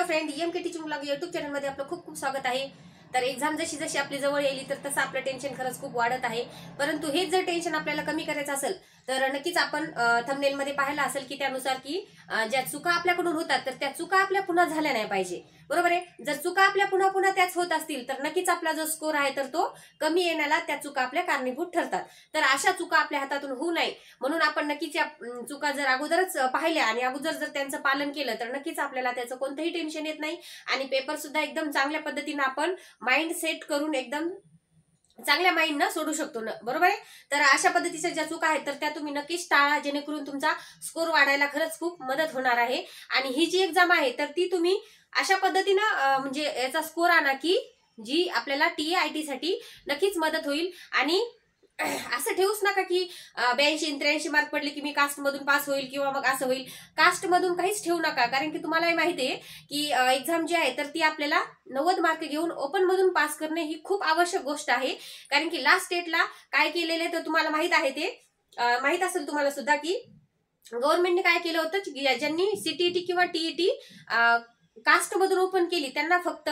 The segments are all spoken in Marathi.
नमस्कार friend, EMK teaching blog YouTube channel मध्ये आपलं खूप खूप स्वागत आहे। तर एक्झाम जशी जशी आपली जवळ येईल तर तसं आपलं टेन्शन खरंच खूप वाढत आहे। परंतु हेच जर टेन्शन आपल्याला कमी करायचं असेल तर नक्कीच आपण थंबनेल मध्ये पाहायला असेल की त्यानुसार की ज्या चुका आपल्याकडून होतात तर त्या चुका आपल्या पुन्हा झाल्या नाही पाहिजे, बरोबर आहे। जर चुका आपल्या पुन्हा पुन्हा त्याच होत असतील तर नक्कीच आपला जो स्कोर आहे तर तो कमी येण्याला त्या चुका आपल्या कारणीभूत ठरतात। तर अशा चुका आपल्या हातातून होऊ नये म्हणून आपण नक्कीच या चुका जर अगोदरच पाहिल्या आणि अगोदर जर त्यांचं पालन केलं तर नक्कीच आपल्याला त्याचं कोणतंही टेन्शन येत नाही आणि पेपर सुद्धा एकदम चांगल्या पद्धतीने आपण माइंड सेट करून एकदम चांगल्या माइंड न सोडू शकतो ना, बरोबर आहे। तर अशा पद्धतीच्या ज्या चुका आहेत तर त्या तुम्ही नक्कीच टाळा, जेणेकरून तुमचा स्कोर वाढायला खरंच खूप मदत होणार आहे। आणि ही जी एक्झाम आहे तर ती तुम्ही अशा पद्धतीनं म्हणजे याचा स्कोर आणा की जी आपल्याला TAIT साठी नक्कीच मदत होईल। आणि असं ठेवूच नका की 82-83 मार्क पडले की मी कास्ट मधून पास होईल किंवा मग असं होईल। कास्ट मधून काहीच ठेवू नका, कारण की तुम्हालाही माहिती आहे की एक्झाम जी आहे तर ती आपल्याला 90 मार्क घेऊन ओपन मधून पास करणे ही खूप आवश्यक गोष्ट आहे। कारण की लास्ट स्टेटला काय केलेले तर तुम्हाला माहित आहे, ते माहित असेल तुम्हाला सुद्धा की गव्हर्नमेंटने काय केलं होतं की ज्यांनी CTET किंवा TET कास्ट मधून ओपन केली त्यांना फक्त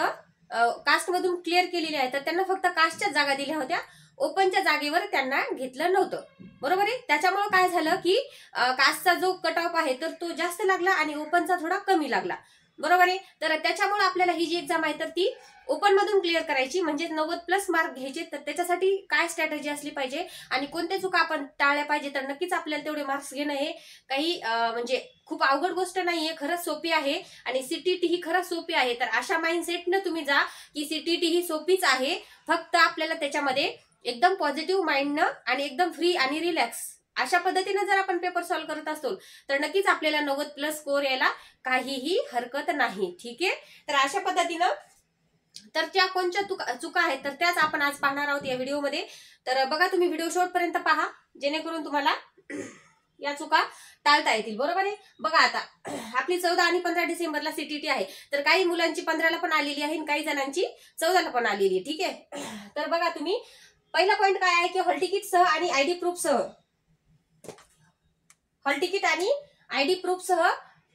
कास्ट मधून क्लिअर केलेली आहे तर त्यांना फक्त कास्टच्या जागा दिल्या होत्या, ओपनच्या जागेवर त्यांना घेतलं नव्हतं, बरोबर आहे। त्याच्यामुळे काय झालं की कास्टचा जो कट ऑफ आहे तर तो जास्त लागला आणि ओपनचा थोडा कमी लागला, बरोबर आहे। तर त्याच्यामुळे आपल्याला ही जी एक्झाम आहे तर ती ओपन मधून क्लिअर करायची म्हणजे 90+ मार्क घ्यायचे। तर त्याच्यासाठी काय स्ट्रॅटेजी असली पाहिजे आणि कोणत्या चुका आपण टाळल्या पाहिजे तर नक्कीच आपल्याला तेवढे मार्क्स घेणं हे काही म्हणजे खूप अवघड गोष्ट नाहीये, खरंच सोपी आहे। आणि CTET ही खरंच सोपी आहे। तर अशा माइंडसेटनं तुम्ही जा की CTET ही सोपीच आहे, फक्त आपल्याला त्याच्यामध्ये एकदम पॉझिटिव्ह माइंडनं आणि एकदम फ्री आणि रिलॅक्स अशा पद्धतीने जर आपण पेपर सॉल्व्ह करत असतो तर नक्कीच आपल्याला 90+ स्कोर यायला काहीही हरकत नाही, ठीक आहे। तर अशा पद्धतीनं तर त्या कोणत्या चुका आहेत तर त्याच आपण आज पाहणार आहोत या व्हिडिओमध्ये। तर बघा, तुम्ही व्हिडिओ शेवटपर्यंत पहा जेणेकरून तुम्हाला या चुका टाळता येतील, बरोबर आहे। बघा आता आपली 14 आणि 15 डिसेंबरला CTET आहे तर काही मुलांची 15ला पण आलेली आहे आणि काही जणांची 14ला पण आलेली आहे, ठीक आहे। तर बघा तुम्ही पहिला पॉइंट काय आहे की हॉल तिकीट सह आणि ID प्रूफ सह, हॉल तिकीट आणि ID प्रूफ सह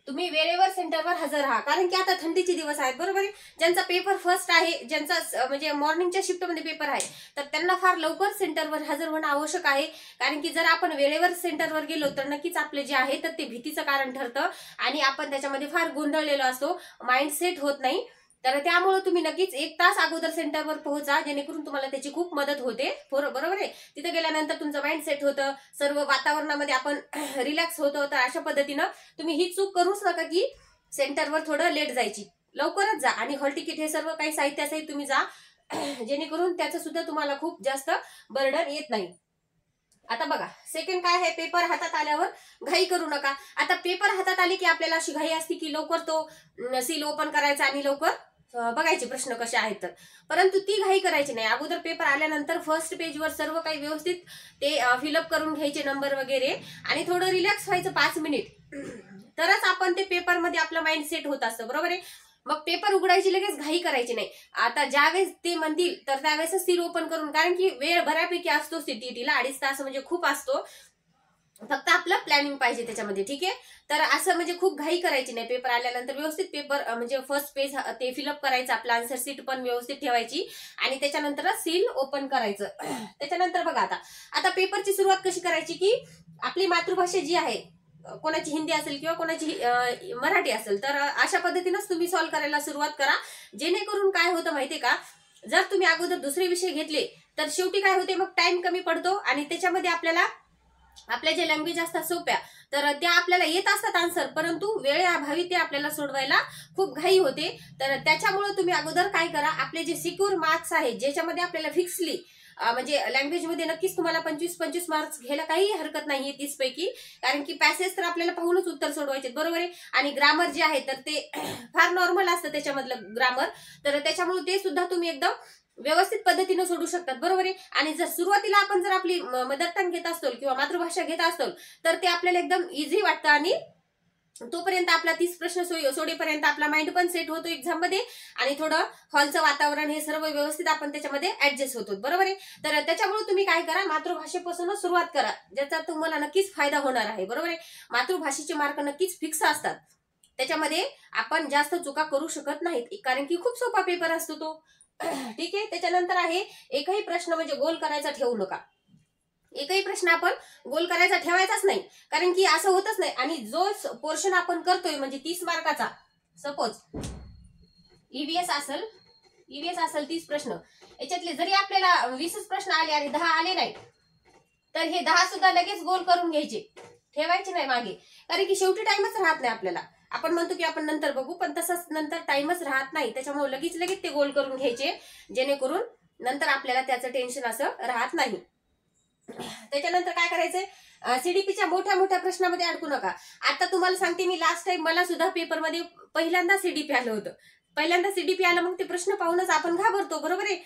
तुम्ही वेळेवर सेंटरवर हजर राहा, कारण की आता थंडीचे दिवस आहेत, बरोबर आहे। ज्यांचा पेपर फर्स्ट आहे, ज्यांचा म्हणजे मॉर्निंगच्या शिफ्टमध्ये पेपर आहे तर त्यांना फार लवकर सेंटरवर हजर होणं आवश्यक आहे। कारण की जर आपण वेळेवर सेंटरवर गेलो तर नक्कीच आपले जे आहे तर ते भीतीचं कारण ठरतं आणि आपण त्याच्यामध्ये फार गोंधळलेलो असतो, माइंडसेट होत नाही। तर त्यामुळे तुम्ही नक्कीच 1 तास अगोदर सेंटरवर पोहोचा, जेणेकरून तुम्हाला त्याची खूप मदत होते, बरोबर आहे। तिथे गेल्यानंतर तुमचं माइंड सेट होतं, सर्व वातावरणामध्ये आपण रिलॅक्स होतो। तर अशा पद्धतीनं तुम्ही ही चूक करूच नका की सेंटरवर थोडं लेट जायची, लवकरच जा आणि हॉल तिकीट हे सर्व काही साहित्यासहित तुम्ही जा, जेणेकरून त्याचं सुद्धा तुम्हाला खूप जास्त बर्डन येत नाही। आता बघा सेकंड काय आहे, पेपर हातात आल्यावर घाई करू नका। आता पेपर हातात आले की आपल्याला अशी घाई असते की लवकर तो सील ओपन करायचा आणि लवकर बघायचे प्रश्न कसे आहेत तर, परंतु ती घाई करायची नाही। अगोदर पेपर आल्यानंतर फर्स्ट पेजवर सर्व काही व्यवस्थित ते फिलअप करून घ्यायचे नंबर वगैरे आणि थोडं रिलॅक्स व्हायचं 5 मिनिट, तरच आपण ते पेपरमध्ये आपलं माइंड सेट होत असतं, बरोबर आहे। मग पेपर उघडायची लगेच घाई करायची नाही। आता ज्यावेळेस ते म्हणतील तर त्यावेळेस सील ओपन करून, कारण की वेळ बऱ्यापैकी असतो CTETला 2.5 तास म्हणजे खूप असतो, फक्त आपलं प्लॅनिंग पाहिजे त्याच्यामध्ये, ठीक आहे। तर असं म्हणजे खूप घाई करायची नाही, पेपर आल्यानंतर व्यवस्थित पेपर म्हणजे फर्स्ट पेज ते फिलअप करायचं, आपलं आन्सर शीट पण व्यवस्थित ठेवायची आणि त्याच्यानंतर सील ओपन करायचं। त्याच्यानंतर बघा आता पेपरची सुरुवात कशी करायची की आपली मातृभाषा जी आहे, कोणाची हिंदी असेल किंवा कोणाची मराठी असेल, तर अशा पद्धतीनंच तुम्ही सॉल्व्ह करायला सुरुवात करा। जेणेकरून काय होतं माहितीये का, जर तुम्ही अगोदर दुसरे विषय घेतले तर शेवटी काय होते मग टाइम कमी पडतो आणि त्याच्यामध्ये आपल्याला आपल्या जे लँग्वेज असतात सोप्या तर त्या आपल्याला येत असतात आन्सर, परंतु वेळेअभावी ते आपल्याला सोडवायला खूप घाई होते। तर त्याच्यामुळे तुम्ही अगोदर काय करा, आपले जे सिक्युअर मार्क्स आहेत ज्याच्यामध्ये आपल्याला फिक्सली म्हणजे लँग्वेजमध्ये नक्कीच तुम्हाला 25-25 मार्क्स घ्यायला काही हरकत नाहीये 30 पैकी, कारण की पॅसेज तर आपल्याला पाहूनच उत्तर सोडवायचे, बरोबर आहे। आणि ग्रामर जे आहे तर ते फार नॉर्मल असतं त्याच्यामधलं ग्रामर, तर त्याच्यामुळे ते सुद्धा तुम्ही एकदम व्यवस्थित पद्धतीने सोडू शकतात, बरोबर आहे। आणि जर सुरुवातीला आपण जर आपली मदर टंग घेत असतो किंवा मातृभाषा घेत असतो तर ते आपल्याला एकदम इझी वाटतं आणि तोपर्यंत आपला 30 प्रश्न सोडेपर्यंत आपला माइंड पण सेट होतो एक्झाम मध्ये आणि थोडं हॉलचं वातावरण हे सर्व व्यवस्थित आपण त्याच्यामध्ये ऍडजस्ट होतो, बरोबर आहे। तर त्याच्यामुळे तुम्ही काय करा, मातृभाषेपासूनच सुरुवात करा, ज्याचा तुम्हाला नक्कीच फायदा होणार आहे, बरोबर आहे। मातृभाषेचे मार्क नक्कीच फिक्स असतात, त्याच्यामध्ये आपण जास्त चुका करू शकत नाहीत, कारण की खूप सोपा पेपर असतो तो. ठीक आहे. त्याच्यानंतर आहे एकही प्रश्न म्हणजे गोल करायचा ठेवू नका. एकही प्रश्न आपण गोल करायचा ठेवायचाच नाही, कारण की असं होतच नाही. आणि जो पोर्शन आपण करतोय म्हणजे 30 मार्काचा, सपोज ईव्हीएस असेल 30 प्रश्न, याच्यातले जरी आपल्याला 20 प्रश्न आले आणि 10 आले नाही, तर हे 10 सुद्धा लगेच गोल करून घ्यायचे, ठेवायचे नाही मागे, कारण की शेवटी टाइमच राहत नाही आपल्याला. आपण म्हणतो की आपण नंतर बघू, पण तसंच नंतर टाइमच राहत नाही. त्याच्यामुळे लगेच ते गोल करून घ्यायचे, जेणेकरून नंतर आपल्याला त्याचं टेन्शन असं राहत नाही. त्याच्यानंतर काय करायचंय, सीडीपीच्या मोठ्या प्रश्नामध्ये अडकू नका. आता तुम्हाला सांगते मी, लास्ट टाइम मला सुद्धा पेपरमध्ये पहिल्यांदा सीडीपी आलं होतं. मग ते प्रश्न पाहूनच आपण घाबरतो, बरोबर आहे.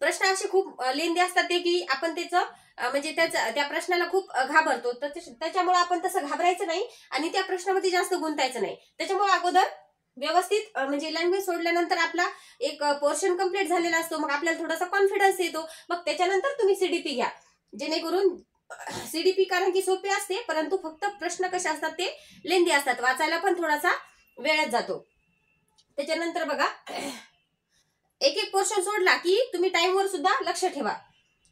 प्रश्न असे खूप लेंदी असतात ते की आपण त्याचं म्हणजे त्या प्रश्नाला खूप घाबरतो. त्याच्यामुळे आपण तसं घाबरायचं नाही आणि त्या प्रश्नामध्ये जास्त गुंतायचं नाही. त्याच्यामुळे अगोदर व्यवस्थित म्हणजे लँग्वेज सोडल्यानंतर आपला एक पोर्शन कम्प्लीट झालेला असतो, मग आपल्याला थोडासा कॉन्फिडन्स येतो. मग त्याच्यानंतर तुम्ही सीडीपी घ्या, जेणेकरून सीडीपी कारण की सोपे असते, परंतु फक्त प्रश्न कसे असतात ते लेंदी असतात, वाचायला पण थोडासा वेळच जातो. त्याच्यानंतर बघा, एक पोर्शन सोडला की तुम्ही टाइमवर सुद्धा लक्ष ठेवा,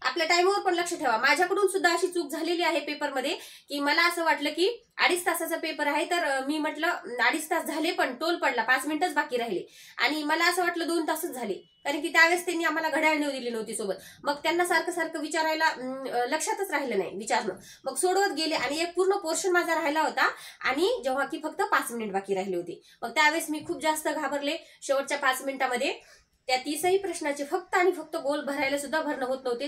आपल्या टाइमवर पण लक्ष ठेवा. माझ्याकडून सुद्धा अशी चूक झालेली आहे पेपरमध्ये, की मला असं वाटलं की 2.5 तासाचा पेपर आहे, तर मी म्हटलं 2.5 तास झाले, पण टोल पडला, 5 मिनिटच बाकी राहिले आणि मला असं वाटलं 2 तासच झाले, कारण की त्यावेळेस त्यांनी आम्हाला घड्याळ नेऊ दिली नव्हती सोबत. मग त्यांना सारखं विचारायला लक्षातच राहिलं नाही विचारणं, मग सोडवत गेले आणि एक पूर्ण पोर्शन माझा राहिला होता आणि जेव्हा की फक्त 5 मिनिट बाकी राहिले होते. मग त्यावेळेस मी खूप जास्त घाबरले. शेवटच्या 5 मिनिटामध्ये त्या 30ही प्रश्नाचे फक्त आणि फक्त गोल भरायला सुद्धा भरणं होत नव्हते.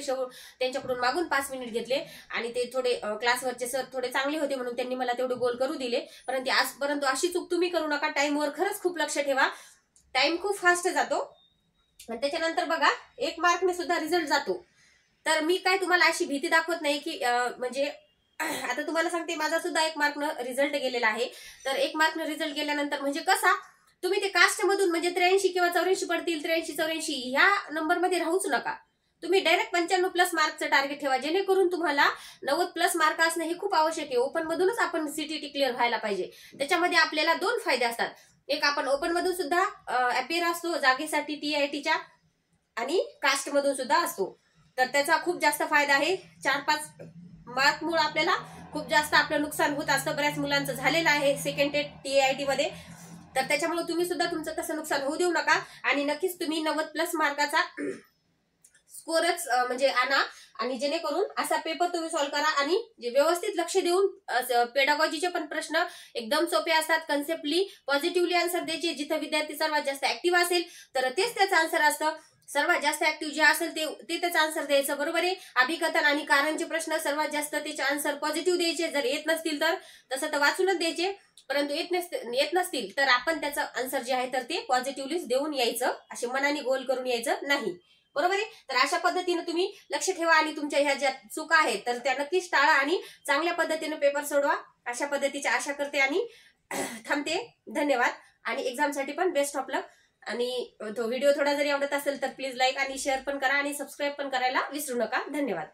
त्यांच्याकडून मागून 5 मिनिट घेतले आणि ते थोडे क्लासवरचे सर थोडे चांगले होते म्हणून त्यांनी मला तेवढे गोल करू दिले. परंतु अशी चूक तुम्ही करू नका. टाइमवर खरंच खूप लक्ष ठेवा, टाइम खूप फास्ट जातो. आणि त्याच्यानंतर बघा, 1 मार्कने सुद्धा रिझल्ट जातो. तर मी काय तुम्हाला अशी भीती दाखवत नाही की म्हणजे आता तुम्हाला सांगते, माझा सुद्धा 1 मार्कनं रिझल्ट गेलेला आहे. तर 1 मार्कनं रिझल्ट गेल्यानंतर म्हणजे कसा, तुम्ही ते कास्ट मधून म्हणजे 83 किंवा 84 पडतील, 83-84 ह्या नंबर मध्ये राहूच नका. तुम्ही डायरेक्ट 95+ मार्कचं टार्गेट ठेवा, जेणेकरून तुम्हाला 90+ मार्क असणं हे खूप आवश्यक आहे. ओपन मधूनच आपण सीटीटी क्लिअर व्हायला पाहिजे. त्याच्यामध्ये आपल्याला 2 फायदे असतात. एक, आपण ओपन मधून सुद्धा अपियर असतो जागेसाठी TITच्या, आणि कास्ट मधून सुद्धा असतो. तर त्याचा खूप जास्त फायदा आहे. 4-5 मार्कमुळे आपल्याला खूप जास्त आपलं नुकसान होत असतं. बऱ्याच मुलांचं झालेलं आहे सेकंड TIT मध्ये. तर त्याच्यामुळे तुम्ही सुद्धा तुमचं तसं नुकसान होऊ देऊ नका आणि नक्कीच तुम्ही 90+ मार्काचा स्कोरच म्हणजे आणा, आणि जेणेकरून असा पेपर तुम्ही सॉल्व्ह करा. आणि जे व्यवस्थित लक्ष देऊन, पेडागॉजीचे पण प्रश्न एकदम सोपे असतात. कन्सेप्टली पॉझिटिव्हली आन्सर द्यायचे. जिथं विद्यार्थी सर्वात जास्त ऍक्टिव्ह असेल तर तेच त्याचं आन्सर असतं. सर्वात जास्त ऍक्टिव्ह जे असेल ते त्याचं आन्सर द्यायचं, बरोबर आहे. अभिकथन आणि कारणचे प्रश्न सर्वात जास्त त्याचे आन्सर पॉझिटिव्ह द्यायचे. जर येत नसतील तर तसं तर वाचूनच द्यायचे, परंतु येत नसतील तर आपण त्याचं आन्सर जे आहे तर ते पॉझिटिव्हलीच देऊन यायचं, असे मनाने गोल करून यायचं नाही, बरोबर आहे. तर अशा पद्धतीने तुम्ही लक्ष ठेवा आणि तुमच्या ह्या ज्या चुका आहेत तर त्या नक्कीच टाळा आणि चांगल्या पद्धतीने पेपर सोडवा, अशा पद्धतीची आशा करते आणि थांबते. धन्यवाद. आणि एक्झामसाठी पण बेस्ट ऑफ लक. आणि तो व्हिडिओ थोडा जरी आवडत असेल तर प्लीज लाईक आणि शेअर पण करा आणि सबस्क्राईब पण करायला विसरू नका. धन्यवाद.